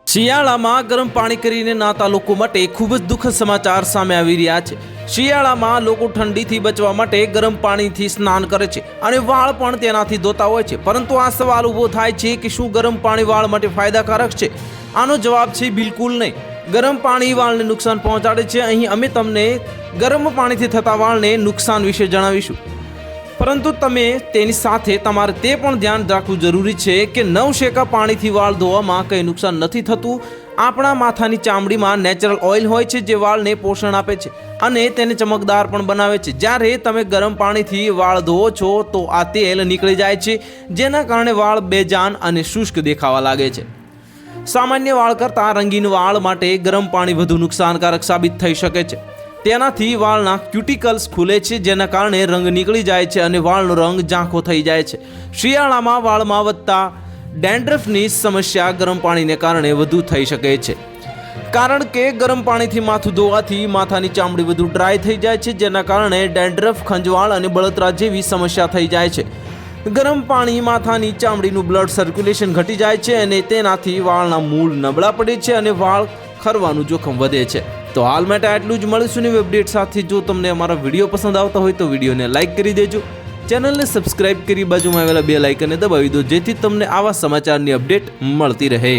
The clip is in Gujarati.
શિયાળામાં ગરમ પાણી કરીને નાતા લોકો માટે ખૂબ જ દુઃખદ સમાચાર સામે આવી રહ્યા છે। શિયાળામાં લોકો ઠંડીથી બચવા માટે ગરમ પાણીથી સ્નાન કરે છે અને વાળ પણ તેનાથી ધોતા હોય છે, પરંતુ આ સવાલ ઊભો થાય છે કે શું ગરમ પાણી વાળ માટે ફાયદાકારક છે? આનો જવાબ છે બિલકુલ નહીં। ગરમ પાણી વાળને નુકસાન પહોંચાડે છે। અહીં અમે તમને ગરમ પાણીથી થતા વાળને નુકસાન વિશે જણાવીશું, પરંતુ તમે તેની સાથે તમારે તે પણ ધ્યાન રાખવું જરૂરી છે કે નવશેકા પાણીથી વાળ ધોવામાં કંઈ નુકસાન નથી થતું। આપણા માથાની ચામડીમાં નેચરલ ઓઇલ હોય છે જે વાળને પોષણ આપે છે અને તેને ચમકદાર પણ બનાવે છે। જ્યારે તમે ગરમ પાણીથી વાળ ધોવો છો તો આ તેલ નીકળી જાય છે, જેના કારણે વાળ બેજાન અને શુષ્ક દેખાવા લાગે છે। સામાન્ય વાળ કરતાં રંગીન વાળ માટે ગરમ પાણી વધુ નુકસાનકારક સાબિત થઈ શકે છે। તેનાથી વાળના ક્યુટિકલ્સ ખુલે છે, જેના કારણે રંગ નીકળી જાય છે અને વાળનો રંગ ઝાંખો થઈ જાય છે। શિયાળામાં વાળમાં વધતા ડેન્ડ્રફની સમસ્યા ગરમ પાણીને કારણે વધુ થઈ શકે છે, કારણ કે ગરમ પાણીથી માથું ધોવાથી માથાની ચામડી વધુ ડ્રાય થઈ જાય છે, જેના કારણે ડેન્ડ્રફ, ખંજવાળ અને બળતરા જેવી સમસ્યા થઈ જાય છે। ગરમ પાણી માથાની ચામડીનું બ્લડ સર્ક્યુલેશન ઘટી જાય છે અને તેનાથી વાળના મૂળ નબળા પડે છે અને વાળ ખરવાનું જોખમ વધે છે। તો હાલ માટે આટલું જ। મળીશું નવી અપડેટ સાથે। જો તમને અમારા વિડીયો પસંદ આવતા હોય તો વિડીયોને લાઇક કરી દેજો, ચેનલને સબસ્ક્રાઇબ કરી બાજુમાં આવેલા બેલ આઇકનને દબાવી દો, જેથી તમને આવા સમાચારની અપડેટ મળતી રહે।